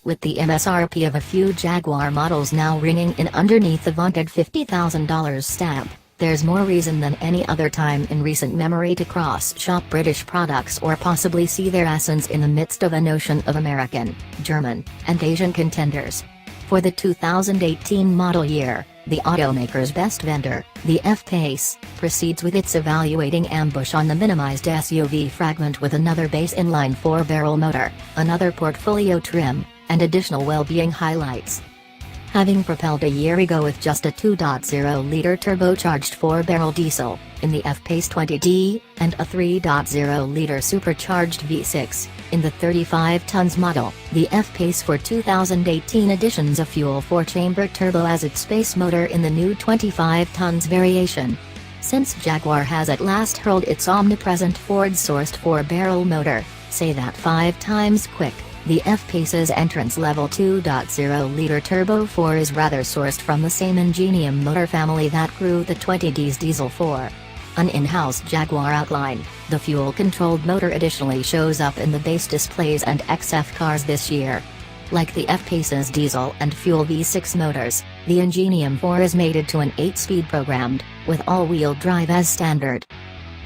With the MSRP of a few Jaguar models now ringing in underneath the vaunted $50,000 stamp, there's more reason than any other time in recent memory to cross-shop British products or possibly see their essence in the midst of an ocean of American, German, and Asian contenders. For the 2018 model year, the automaker's best vendor, the F-Pace, proceeds with its evaluating ambush on the minimized SUV fragment with another base inline 4-barrel motor, another portfolio trim, and additional well-being highlights. Having propelled a year ago with just a 2.0-liter turbocharged 4-barrel diesel, in the F-Pace 20D, and a 3.0-liter supercharged V6, in the 35 tons model, the F-Pace for 2018 editions a fuel 4-chamber turbo as its base motor in the new 25 tons variation. Since Jaguar has at last hurled its omnipresent Ford-sourced 4-barrel motor, say that 5 times quick, the F-Pace's entrance-level 2.0-liter Turbo 4 is rather sourced from the same Ingenium motor family that grew the 20D's Diesel 4. An in-house Jaguar outline, the fuel-controlled motor additionally shows up in the base displays and XF cars this year. Like the F-Pace's diesel and fuel V6 motors, the Ingenium 4 is mated to an 8-speed programmed, with all-wheel drive as standard.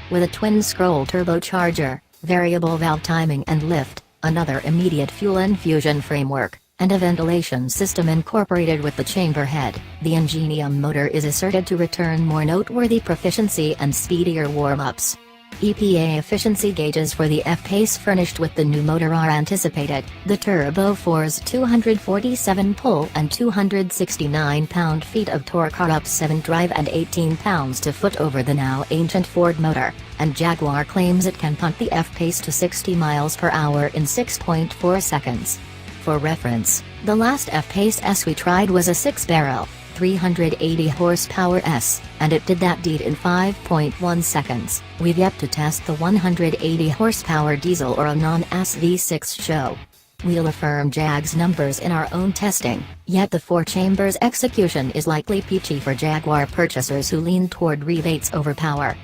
With a twin-scroll turbocharger, variable valve timing and lift, another immediate fuel infusion framework, and a ventilation system incorporated with the chamber head, the Ingenium motor is asserted to return more noteworthy proficiency and speedier warm-ups. EPA efficiency gauges for the F-Pace furnished with the new motor are anticipated. The Turbo 4's 247 pull and 269 pound-feet of torque are up 7 drive and 18 pounds-to-foot over the now ancient Ford motor, and Jaguar claims it can punt the F-Pace to 60 miles per hour in 6.4 seconds. For reference, the last F-Pace S we tried was a 6-barrel, 380 horsepower S, and it did that deed in 5.1 seconds. We've yet to test the 180 horsepower diesel or a non-S V6 show. We'll affirm Jag's numbers in our own testing, yet the 4-chamber's execution is likely peachy for Jaguar purchasers who lean toward rebates over power.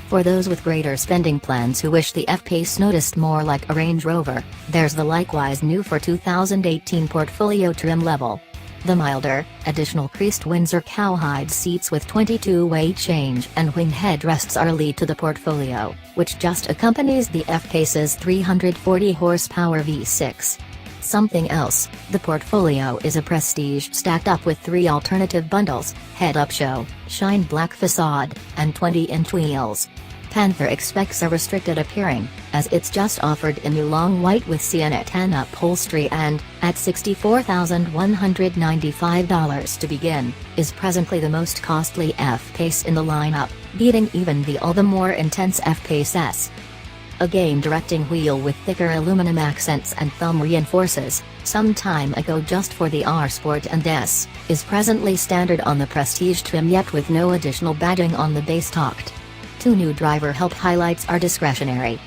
For those with greater spending plans who wish the F-Pace noticed more like a Range Rover, there's the likewise new for 2018 portfolio trim level. The milder, additional creased Windsor cowhide seats with 22-way change and wing headrests are lead to the portfolio, which just accompanies the F-Pace's 340 horsepower V6. Something else, the portfolio is a Prestige stacked up with 3 alternative bundles, head-up show, shine black facade, and 20-inch wheels. Panther expects a restricted appearing, as it's just offered in new long white with Sienna tan upholstery and, at $64,195 to begin, is presently the most costly F-Pace in the lineup, beating even the all the more intense F-Pace S. A game-directing wheel with thicker aluminum accents and thumb reinforces, some time ago just for the R Sport and S, is presently standard on the Prestige trim yet with no additional badging on the base topped. 2 new driver help highlights are discretionary.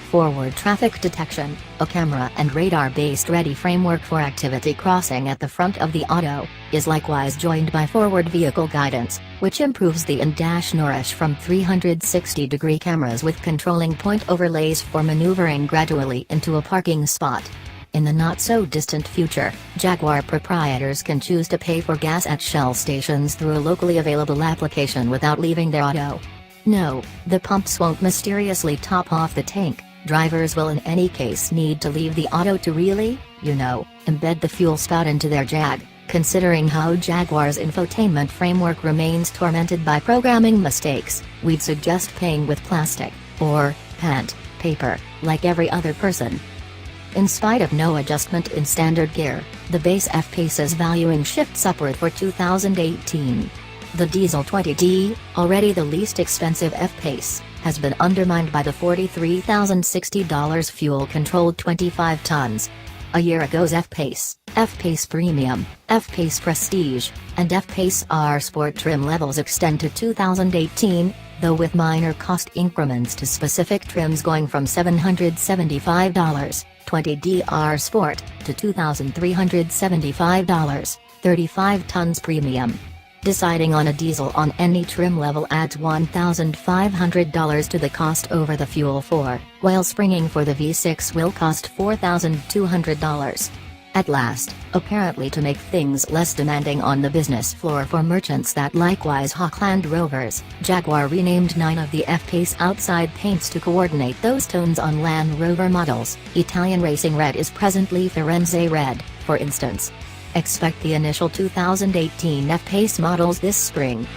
Forward traffic detection, a camera and radar-based ready framework for activity crossing at the front of the auto, is likewise joined by forward vehicle guidance, which improves the in-dash nourish from 360-degree cameras with controlling point overlays for maneuvering gradually into a parking spot. In the not-so-distant future, Jaguar proprietors can choose to pay for gas at Shell stations through a locally available application without leaving their auto. No, the pumps won't mysteriously top off the tank. Drivers will in any case need to leave the auto to really, embed the fuel spout into their Jag. Considering how Jaguar's infotainment framework remains tormented by programming mistakes, we'd suggest paying with plastic, or paper, like every other person. In spite of no adjustment in standard gear, the base F-Pace's valuing shifts upward for 2018. The diesel 20D, already the least expensive F-Pace, has been undermined by the $43,060 fuel-controlled 25 tons. A year ago's F-Pace, F-Pace Premium, F-Pace Prestige, and F-Pace R Sport trim levels extend to 2018, though with minor cost increments to specific trims going from $775, 20D R Sport, to $2,375, 35 tons Premium. Deciding on a diesel on any trim level adds $1,500 to the cost over the Fuel 4, while springing for the V6 will cost $4,200. At last, apparently to make things less demanding on the business floor for merchants that likewise hawk Land Rovers, Jaguar renamed 9 of the F-Pace outside paints to coordinate those tones on Land Rover models. Italian Racing Red is presently Firenze Red, for instance. Expect the initial 2018 F-Pace models this spring.